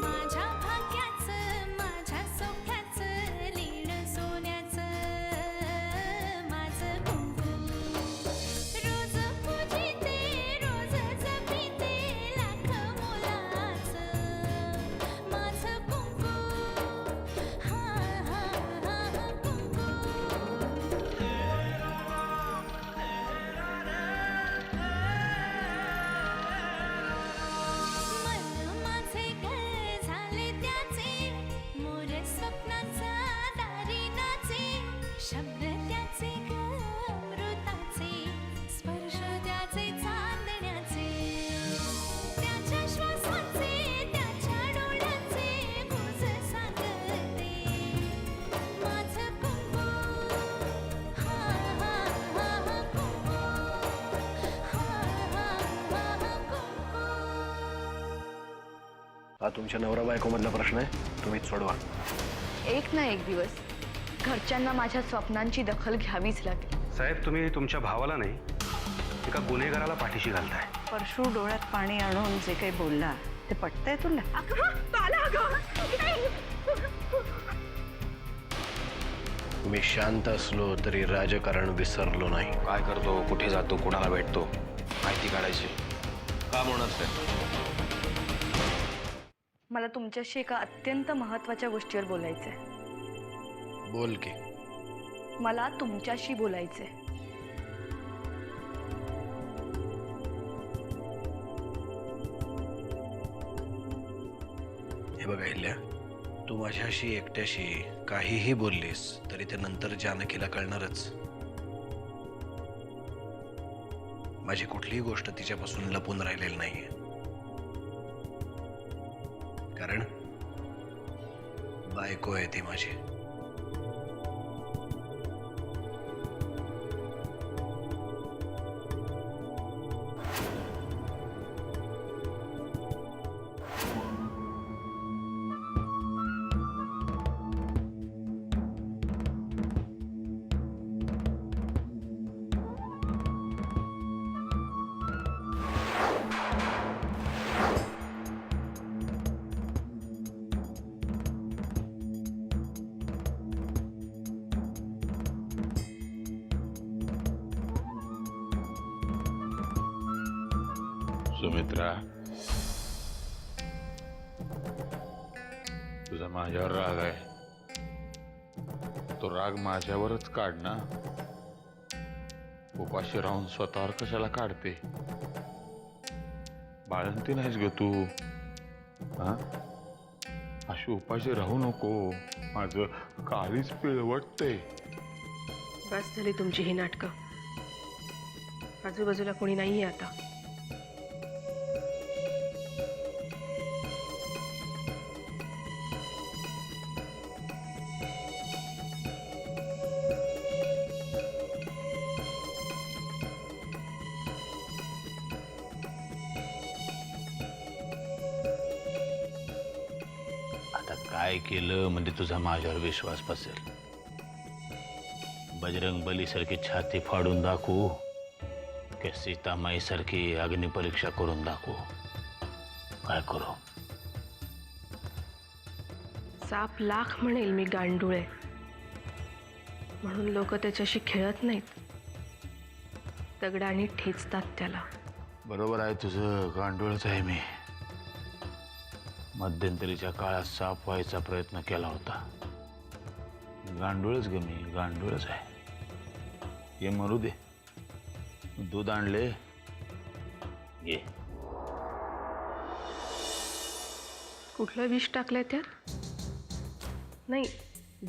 माझ्या भाग्याचं माझ्या सौख्याचं लीण सोन्याचं माझं कुंकू रोज पूजिते रोज जपिते लाख मोलाचं माझं कुंकू हा हा हा कुंकू मन माझे घर झाले त्याचे मोर स्वप्नांचा दारी नाचे शब्द त्याचे अमृताचे स्पर्श त्याचे चांदण्याचे त्याच्या श्वासाचे त्याच्या डोळ्याचे गुज सांगते माझं कुंकू हा हा हा कुंकू हा हा हा कुंकू हा तुमच्या नवरा बायकोमधला प्रश्न आहे, तुम्हीच सोडवा. एक ना एक दिवस घरच्यांना माझ्या स्वप्नांची दखल घ्यावीच लागेल. साहेब, तुम्ही तुमच्या भावाला नाही एका गुन्हेगाराला पाठीशी घालताय. परशू डोळ्यात पाणी आणून जे काही बोलला ते पटतंय तुला? मी शांत असलो तरी राजकारण विसरलो नाही. काय करतो, कुठे जातो, कोणाला भेटतो, माहिती काढायची. का म्हणत आहे? मला तुमच्याशी एका अत्यंत महत्त्वाच्या गोष्टीवर बोलायचं आहे. बोल की. मला तुमच्याशी बोलायचंय. हे बघा हिल्या, तू माझ्याशी एकट्याशी काहीही बोललीस तरी ते नंतर जानकीला कळणारच. माझी कुठलीही गोष्ट तिच्यापासून लपून राहिलेली नाहीये, कारण बायको आहे ती माझी. सुमित्रा, तुझा माझ्यावर राग आहे. तो राग माझ्यावरच काढ ना. उपाशी राहून स्वतःवर कशाला काढते? बाळंती नाहीस ग तू. हा, अशी उपाशी राहू नको. माझं काळीच पिळवटते. बस झाली तुमची ही नाटकं. आजूबाजूला कोणी नाहीये आता. आता काय केलं म्हणजे तुझा माझ्यावर विश्वास बसेल? बजरंग बली सारखी छाती फाडून दाखवू की सीतामाई सारखी अग्निपरीक्षा करून दाखवू? काय करू? साप लाख म्हणेल मी गांडूळ आहे म्हणून लोक त्याच्याशी खेळत नाहीत, दगडाने ठेचतात त्याला. बरोबर आहे तुझं, गांडूळच आहे मी. मध्यंतरीच्या काळात साप व्हायचा प्रयत्न केला होता. गांडूळच ग मी, गांडूळच आहे. ये मरू दे. दूध आणले, ये. कुठलं विष टाकलंय त्यात? नाही,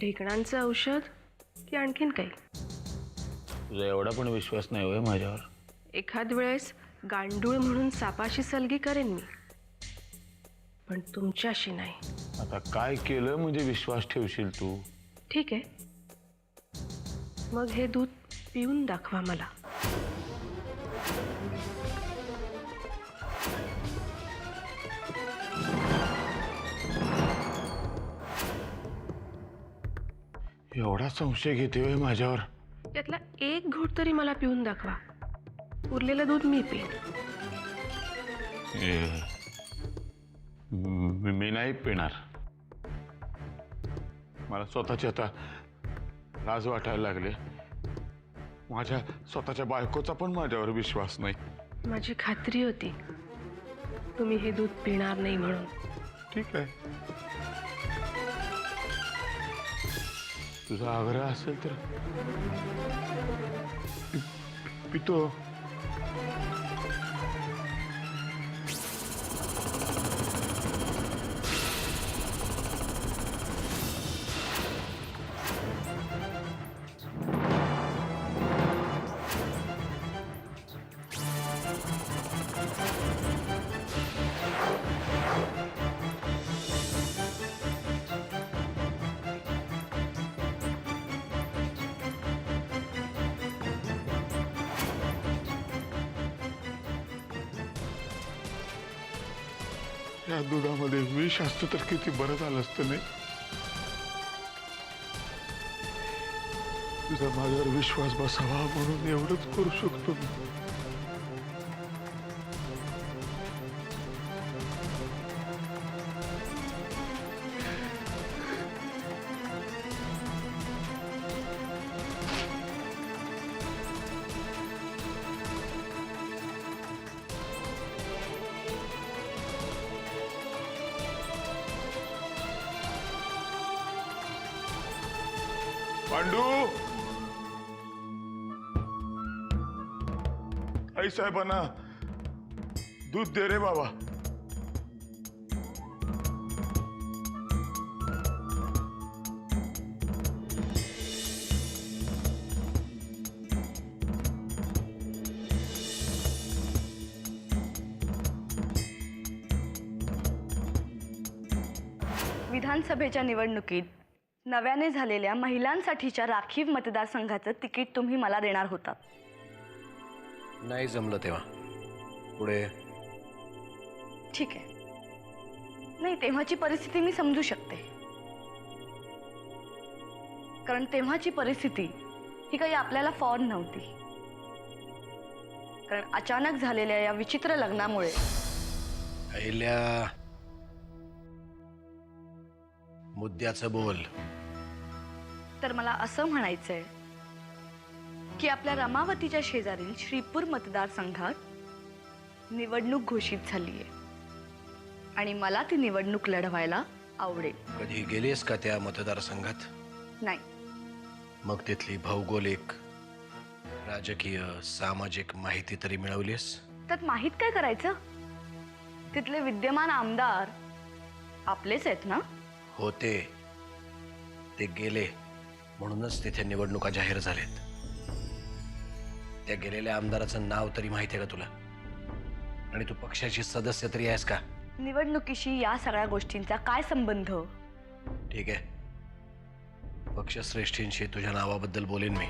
ढेकणांचं औषध की आणखीन काही? तुझा एवढा पण विश्वास नाही होय माझ्यावर? एखाद वेळेस गांडूळ म्हणून सापाशी सलगी करेन मी, पण तुमच्याशी नाही. आता काय केलं म्हणजे विश्वास ठेवशील तू? ठीक आहे, मग हे दूध पिऊन दाखवा मला. एवढा संशय घेते होय माझ्यावर? त्यातला एक घोट तरी मला पिऊन दाखवा, उरलेलं दूध मी पिईन. मी नाही पिणार. मला स्वतःची आता लाज वाटायला लागले. माझ्या स्वतःच्या बायकोचा पण माझ्यावर विश्वास नाही. माझी खात्री होती तुम्ही हे दूध पिणार नाही म्हणून. ठीक आहे, तुझा आग्रह असेल तर पितो. या दुधामध्ये विष असतं तर किती बरं झालं असतं नाही. तुझा माझ्यावर विश्वास बसावा म्हणून एवढंच करू शकतो मी. पांडू, आई साहेबांना दूध दे रे बाबा. विधानसभेच्या निवडणुकीत नव्याने झालेल्या महिलांसाठीच्या राखीव मतदारसंघाचं तिकीट तुम्ही मला देणार होता. नाही जमलं तेव्हा. पुढे ठीक आहे. नाही, तेव्हाची परिस्थिती मी समजू शकते, कारण तेव्हाची परिस्थिती ही काही आपल्याला फॉर्म नव्हती. कारण अचानक झालेल्या या विचित्र लग्नामुळे अहिल्या, मुद्द्याचं बोल. तर मला असं म्हणायचंय की आपल्या रमावतीच्या शेजारील श्रीपूर मतदारसंघात निवडणूक घोषित झाली आहे आणि मला ती निवडणूक लढवायला आवडेल. कधी गेलीस का त्या मतदारसंघात? नाही. मग तिथली भौगोलिक, राजकीय, सामाजिक माहिती तरी मिळवलीस? त्यात माहीत काय करायचं? तिथले विद्यमान आमदार आपलेच आहेत ना? होते, ते गेले म्हणूनच तिथे निवडणुका जाहीर झाल्यात. त्या गेलेल्या आमदाराचं नाव तरी माहिती आहे का तुला? आणि तू पक्षाची सदस्य तरी आहेस का? निवडणुकीशी या सगळ्या गोष्टींचा काय संबंध? ठीक आहे, पक्षश्रेष्ठींशी तुझ्या नावाबद्दल बोलेन मी,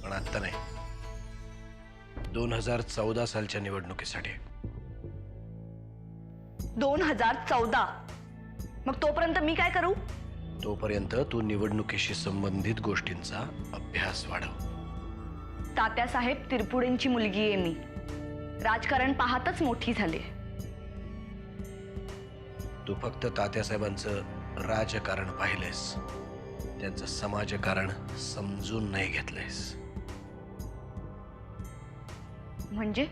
पण आत्ता नाही. 2014 सालच्या निवडणुकीसाठी. 2014? मग तोपर्यंत मी काय करू? तोपर्यंत तू निवडणुकीशी संबंधित गोष्टींचा अभ्यास वाढव. तात्यासाहेब तिरपुडेंची मुलगी आहे मी. राजकारण पाहतच मोठी झाली. तू फक्त तात्यासाहेबांचं राजकारण पाहिलेस, त्यांचं समाजकारण समजून नाही घेतलेस. म्हणजे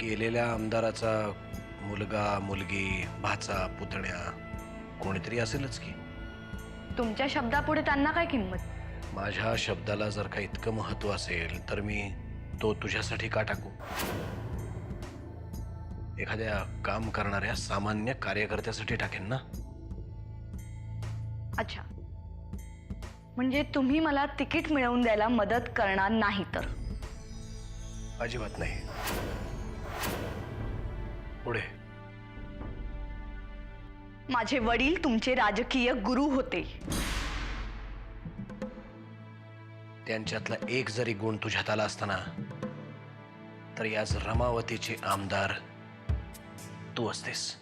गेलेल्या आमदाराचा मुलगा, मुलगी, भाचा, पुतण्या कोणीतरी असेलच की. तुमच्या शब्दापुढे त्यांना काय किंमत? माझ्या शब्दाला जर का इतकं महत्व असेल तर मी तो तुझ्यासाठी का टाकू? एखाद्या काम करणाऱ्या सामान्य कार्यकर्त्यासाठी टाकेन ना. अच्छा, म्हणजे तुम्ही मला तिकीट मिळवून द्यायला मदत करणार नाही तर? अजिबात नाही. पुढे. माझे वडील तुमचे राजकीय गुरु होते. त्यांच्यातला एक जरी गुण तुझ्यात आला असताना तरी आज रमावतीचे आमदार तू असतेस.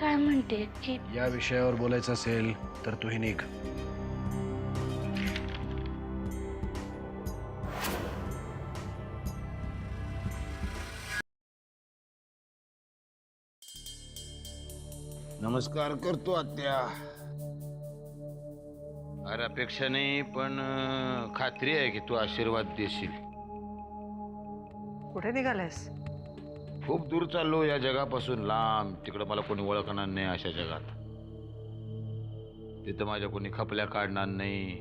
काय म्हणते की या विषयावर बोलायचं असेल तर तूही निघ. नमस्कार करतो आत्या. अरे अपेक्षा नाही पण खात्री आहे की तू आशीर्वाद देशील. कुठे निघालायस? खूप दूर चाललो या जगापासून लांब. तिकडं मला कोणी ओळखणार नाही अशा जगात. तिथं माझ्या कोणी खपल्या काढणार नाही.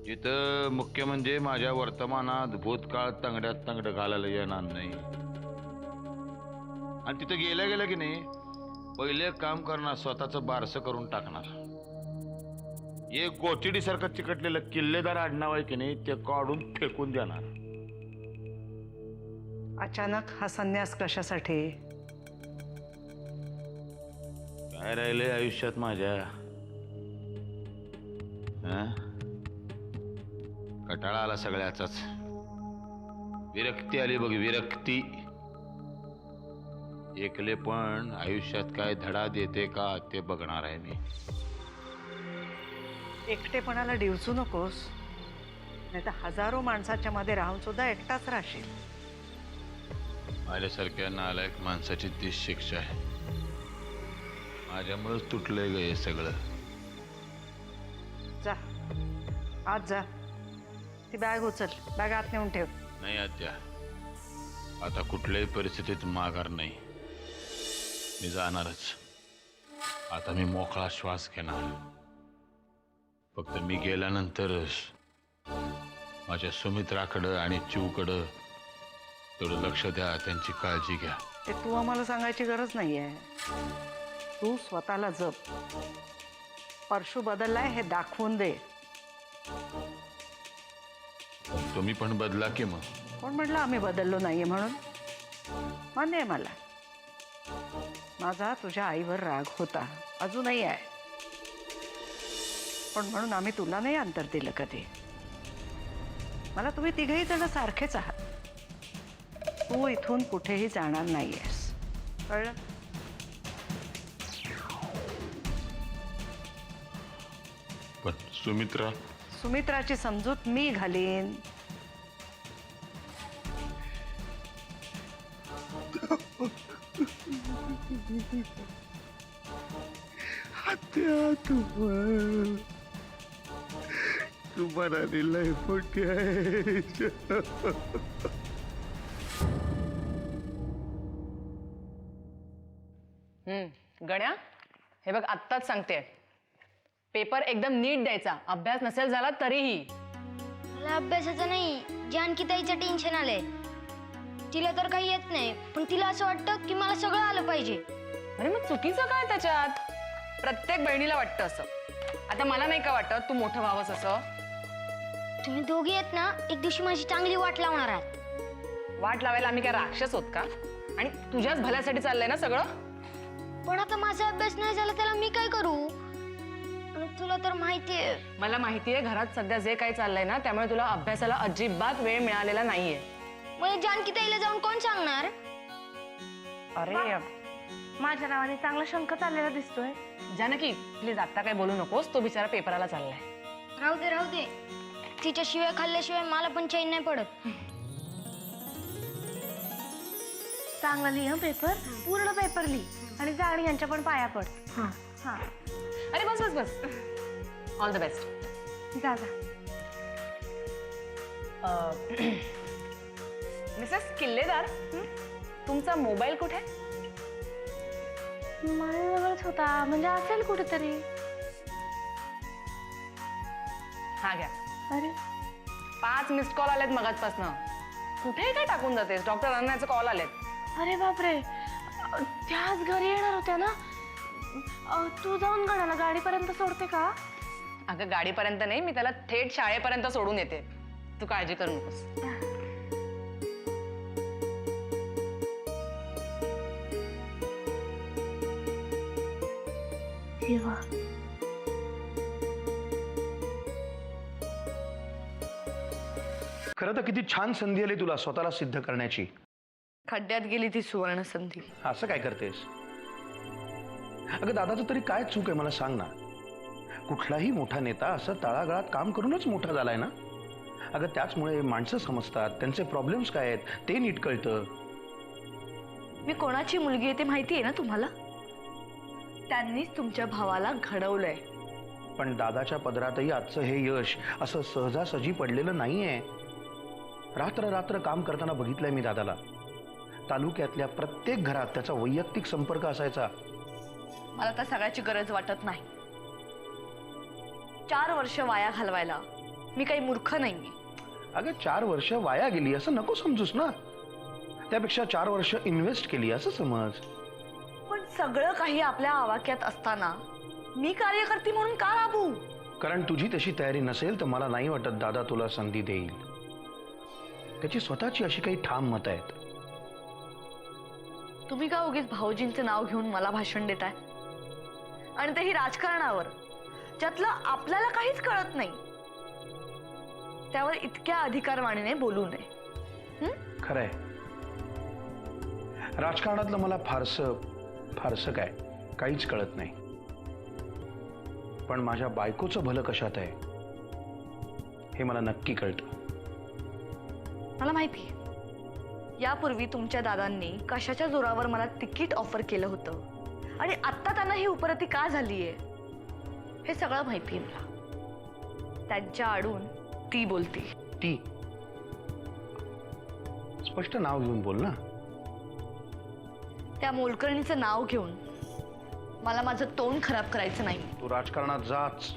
तिथं मुख्य म्हणजे माझ्या वर्तमानात भूतकाळ तंगड्यात तंगड घालायला येणार नाही. आणि तिथं गेल्या गेल्या की नाही पहिले काम करणार स्वतःचं बारसं करून टाकणार. एक गोचिडी सारखं चिकटलेलं किल्लेदार आडनाव आहे की नाही ते काढून फेकून देणार. अचानक हा संन्यास कशासाठी? काय राहिलंय आयुष्यात माझ्या? कटाळा आला सगळ्याचाच. विरक्ती आली बघ, विरक्ती. एकलेपण आयुष्यात काय धडा देते का ते बघणार आहे मी. एकटेपणाला डिवचू नकोस, नाही तर हजारो माणसाच्या मध्ये राहून सुद्धा एकटाच राहशील. माझ्यासारख्या नालायक माणसाची तीच शिक्षा आहे. माझ्यामुळेच तुटलंय ग हे सगळं. जा आज जा. ती बॅग उचल, बॅग आत नेऊन ठेव. नाही आत्या, आता कुठल्याही परिस्थितीत माघार नाही. मी जाणारच. आता मी मोकळा श्वास घेणार. फक्त मी गेल्यानंतर माझ्या सुमित्राकडं आणि चिवकडं थोडं लक्ष द्या, त्यांची काळजी घ्या. ते तू आम्हाला सांगायची गरज नाहीये. तू स्वतःला जप. परशू बदललाय हे दाखवून दे. तुम्ही पण बदला की मग. कोण म्हटलं आम्ही बदललो नाहीये म्हणून? मान्य आहे मला. माझा तुझ्या आईवर राग होता, अजूनही आहे. पण म्हणून आम्ही तुला नाही अंतर दिलं कधी. मला तुम्ही तिघही जण सारखेच आहात. तू इथून कुठेही जाणार नाहीयेस, कळलं? पण सुमित्रा. सुमित्राची समजूत मी घालीन. तुम्हाला दिलंय फुटे. गण्या, हे बघ आत्ताच सांगते, पेपर एकदम नीट द्यायचा. अभ्यास नसेल झाला तरीही. मला अभ्यासाचं नाही, जानकीताईचं टेन्शन आलंय. तिला तर काही येत नाही, पण तिला असं वाटतं की मला सगळं आलं पाहिजे. अरे मग चुकीचं काय त्याच्यात? प्रत्येक बहिणीला वाटतं असं. आता मला नाही का वाटत तू मोठं व्हावंस असं? तुम्ही दोघी आहेत ना, एक दिवशी माझी चांगली वाट लावणार आहात. वाट लावायला आम्ही काय राक्षस होत का? आणि तुझ्याच भल्यासाठी चाललंय ना सगळं. पण आता माझा अभ्यास नाही झाला त्याला मी काय करू? आणि तुला तर माहितीये. मला माहितीये घरात सध्या जे काही चाललंय ना, त्यामुळे तुला अभ्यासाला अजिबात वेळ मिळालेला नाहीये. मग जानकीताईला जाऊन कोण सांगणार? अरे माझ्या नावाने चांगला शंख चाललेला दिसतोय. जानकी प्लीज आता काय बोलू नकोस. तो बिचारा पेपराला चाललाय. राहू दे राहू दे. तिच्या शिवाय खाल्ल्याशिवाय मला पण चैन नाही पडत. चांगला लिह पेपर, पूर्ण पेपर लिह आणि जा आणि यांच्या पण पाया पड. हा अरे बस बस बस. All the best. जा जा. मिसेस किल्लेदार, तुमचा मोबाईल कुठे? माझ्याजवळच होता, म्हणजे असेल कुठेतरी. हा घ्या. अरे 5 मिस्ड कॉल आलेत मगाचपासनं. कुठेही काय टाकून जातेस? डॉक्टर अण्णाचे कॉल आलेत. अरे बापरे, त्याच घरी येणार होत्या ना. तू जाऊन गणाला गाडीपर्यंत सोडते का? अगं गाडीपर्यंत नाही, मी त्याला थेट शाळेपर्यंत सोडून येते. तू काळजी करू नकोस. खरं तर किती छान संधी आली तुला स्वतःला सिद्ध करण्याची. खड्ड्यात गेली ती सुवर्ण संधी. असं काय करतेस? अगं दादाचं तरी काय चूक आहे मला सांग ना. कुठलाही मोठा नेता असं तळागाळात काम करूनच मोठा झालाय ना. अगं त्याचमुळे माणसं समजतात, त्यांचे प्रॉब्लेम्स काय आहेत ते नीट कळतं. मी कोणाची मुलगी आहे ते माहिती आहे ना तुम्हाला. त्यांनीच तुमच्या भावाला घडवलंय. पण दादाच्या पदरातही आजचं हे यश असं सहजासहजी पडलेलं नाहीये. रात्र रात्र काम करताना बघितलंय मी दादाला. तालुक्यातल्या प्रत्येक घरात त्याचा वैयक्तिक संपर्क असायचा. मला त्या सगळ्याची गरज वाटत नाही. 4 वर्ष वाया घालवायला मी काही मूर्ख नाहीये. अगं 4 वर्ष वाया गेली असं नको समजूस ना. त्यापेक्षा 4 वर्ष इन्व्हेस्ट केली असं समज. पण सगळं काही आपल्या आवाक्यात असताना मी कार्यकर्ती म्हणून का राबू? कारण तुझी तशी तयारी नसेल तर मला नाही वाटत दादा तुला संधी देईल. त्याची स्वतःची अशी काही ठाम मत आहेत. तुम्ही का उगीच भाऊजींचं नाव घेऊन मला भाषण देताय? आणि तेही राजकारणावर, ज्यातलं आपल्याला काहीच कळत नाही. त्यावर इतक्या अधिकारवाणीने बोलू नये. खरंय, राजकारणातलं मला फारसं काय काहीच कळत नाही. पण माझ्या बायकोचं भलं कशात आहे हे मला नक्की कळतं. मला माहिती, यापूर्वी तुमच्या दादांनी कशाच्या जोरावर मला तिकीट ऑफर केलं होतं आणि आता त्यांना ही उपरती का झालीये हे सगळं माहिती आहे मला. त्यांच्या आडून ती बोलती. ती स्पष्ट नाव घेऊन बोल ना. त्या मोलकर्णीचं नाव घेऊन मला माझं तोंड खराब करायचं नाही. तू राजकारणात जाच,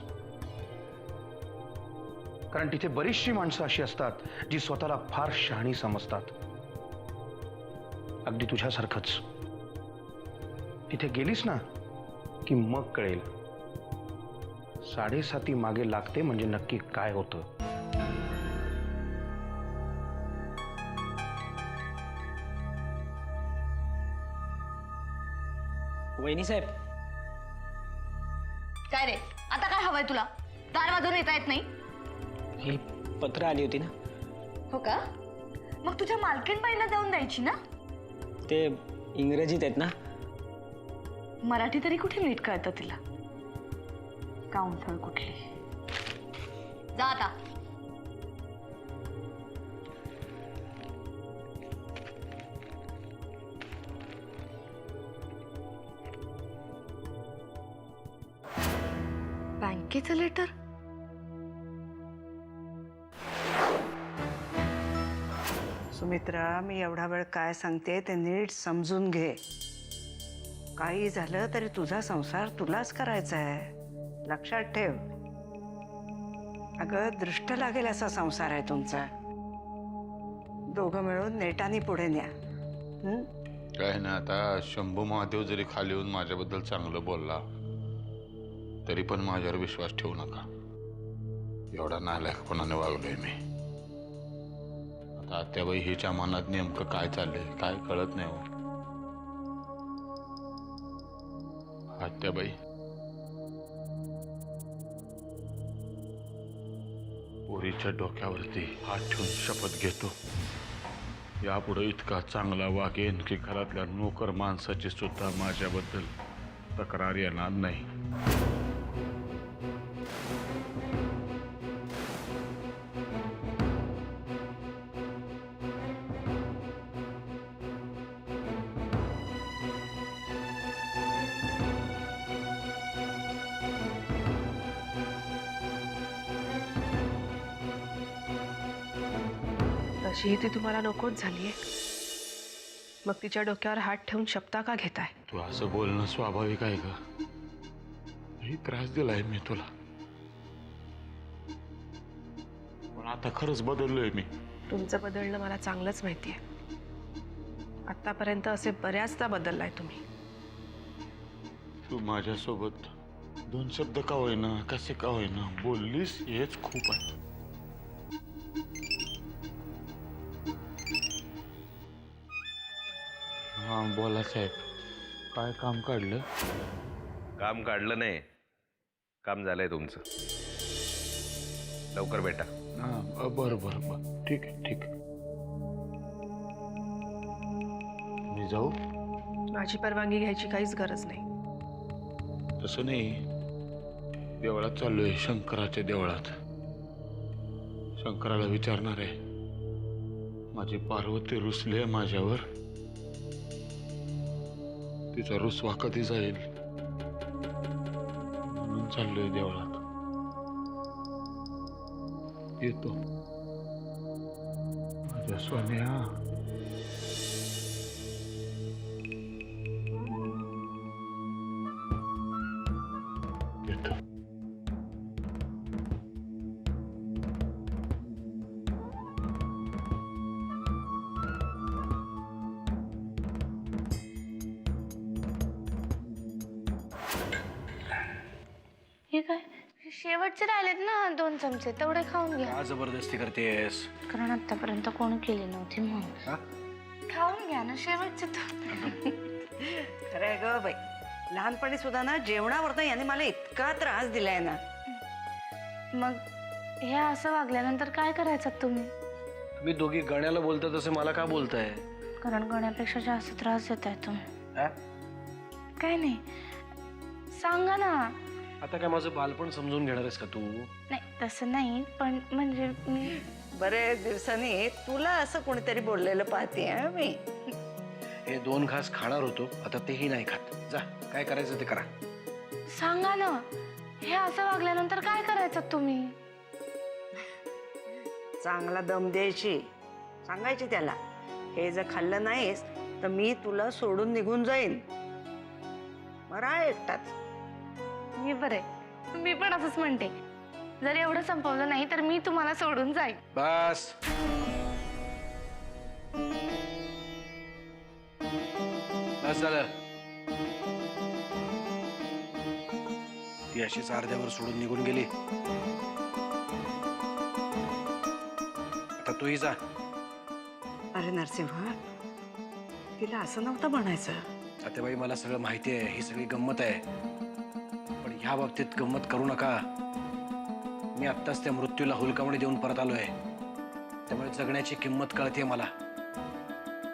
कारण तिथे बरीचशी माणसं अशी असतात जी स्वतःला फार शहाणी समजतात. अगदी तुझ्यासारखंच. तिथे गेलीस ना की मग कळेल 7.5 मागे लागते म्हणजे नक्की काय होतं. वहिनी साहेब, काय रे, आता काय हवंय तुला? दार वाजवून येता येत नाही? ही पत्र आली होती ना. हो का? मग तुझ्या मालकीणबाईला जाऊन द्यायची ना. ते इंग्रजीत आहेत ना. मराठी तरी कुठे नीट कळतं तिला. काउंटर कुठली. जा आता. बँकेचं लेटर. सुमित्रा, मी एवढा वेळ काय सांगते ते नीट समजून घे. काही झालं तरी तुझा संसार तुलाच करायचा आहे, लक्षात ठेव. अगं दृष्ट लागेल असा संसार आहे तुमचा. दोघं मिळून नेटाने पुढे न्या. काय ना, आता शंभू महादेव जरी खाली येऊन माझ्याबद्दल चांगलं बोलला तरी पण माझ्यावर विश्वास ठेवू नका. एवढा नालायकपणाने वागलोय मी. आता आत्याबाई हिच्या मनात नेमकं काय चाललंय काय कळत नाही हो. आत्याबाई, पोरीच्या डोक्यावरती हात ठेवून शपथ घेतो, यापुढे इतका चांगला वागेन की घरातल्या नोकर माणसाची सुद्धा माझ्याबद्दल तक्रार येणार नाही. तशीही ती तुम्हाला नकोच झालीये. मग तिच्या डोक्यावर हात ठेवून शपथा का घेताय? तू असं बोलणं स्वाभाविक आहे का? ही त्रास दिलाय मी तुला, पण आता खरंच बदललोय मी. तुमचं बदलणं मला चांगलंच माहितीये. आतापर्यंत असे बऱ्याचदा बदललाय तुम्ही. तू माझ्यासोबत 2 शब्द का होईना, कसे का होईना बोललीस हेच खूप आहे. हा बोला साहेब, काय काम काढलं? काम काढलं नाही, काम झालंय तुमचं. लवकर भेटा. हा बरं बरं बरं, ठीक आहे ठीक आहे. मी जाऊ? माझी परवानगी घ्यायची काहीच गरज नाही. तसं नाही, देवळात चाललोय, शंकराच्या देवळात. शंकराला विचारणार आहे, माझी पार्वती रुसली आहे माझ्यावर, तिचा रुसवा कधी जाईल, म्हणून चाललोय देवळात. येतो माझ्या सोन्या. येतो. हे काय शेवटचे राहिलेत ना 2 चमचे, तेवढे खाऊन घ्या. का जबरदस्ती करतेस? कारण आतापर्यंत कोणी केली नव्हती म्हणून. हा? खाऊन घ्या ना शेवटचे तर. खरंय ग बाई, लहानपणी सुद्धा ना जेवणावरनं याने मला इतका त्रास दिलाय ना. मग हे असं वागल्यानंतर काय करायचं तुम्ही? तुम्ही दोघी गण्याला बोलता तसे मला का बोलताय? कारण गण्यापेक्षा जास्त त्रास देताय तुम्ही. हा? काय नाही, सांगा ना. आता काय माझं बालपण समजून घेणार आहेस का तू? नाही तसं नाही, पण म्हणजे मी बरेच दिवसांनी तुला असं कोणीतरी बोललेलं पाहते मी. हे 2 घास खाणार होतो, आता तेही नाही खात. जा, काय करायचं ते करा. सांगा ना, हे असं वागल्यानंतर काय करायचं तुम्ही? चांगला दम द्यायची, सांगायची त्याला, हे जर खाल्लं नाहीस तर मी तुला सोडून निघून जाईन. मरा एकटाच. मी बरे, मी पण असंच म्हणते. जर एवढं संपवलं नाही तर मी तुम्हाला सोडून जाईन. बस, बस झालं. ती अशीच अर्ध्यावर सोडून निघून गेली. आता तूही जा. अरे नरसिंह, तिला असं नव्हतं म्हणायचं. आता बाई, मला सगळं माहिती आहे, ही सगळी गंमत आहे, पण ह्या बाबतीत गंमत करू नका. मी आत्ताच त्या मृत्यूला हुलकावणी देऊन परत आलोय, त्यामुळे जगण्याची किंमत कळते मला.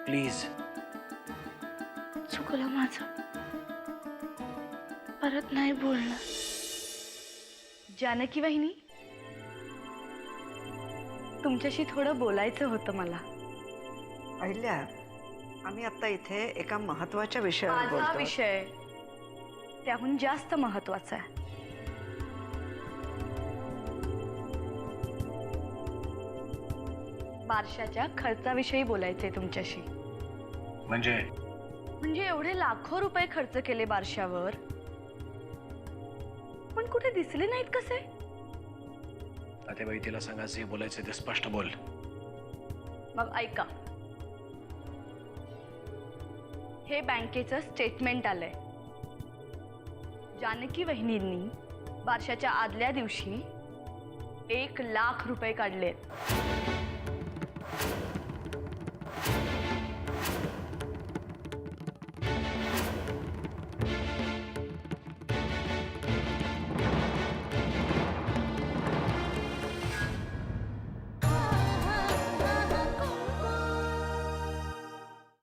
प्लीज. चुकलं माझं, परत नाही बोलणार. जानकी वहिनी, तुमच्याशी थोडं बोलायचं होतं मला. अहिल्या, आम्ही आता इथे एका महत्वाच्या विषयावर माझा बोलतो. विषय त्याहून जास्त महत्वाचा आहे. बारशाच्या खर्चाविषयी बोलायचंय तुमच्याशी. म्हणजे एवढे लाखो रुपये खर्च केले बारशावर, पण कुठे दिसले नाहीत कसे? आता बाई, तिला सांगायचं, हे बोलायचं ते स्पष्ट बोल. मग ऐका, हे बँकेचं स्टेटमेंट आलंय. जानकी वहिनींनी बारशाच्या आदल्या दिवशी 1 लाख रुपये काढलेत.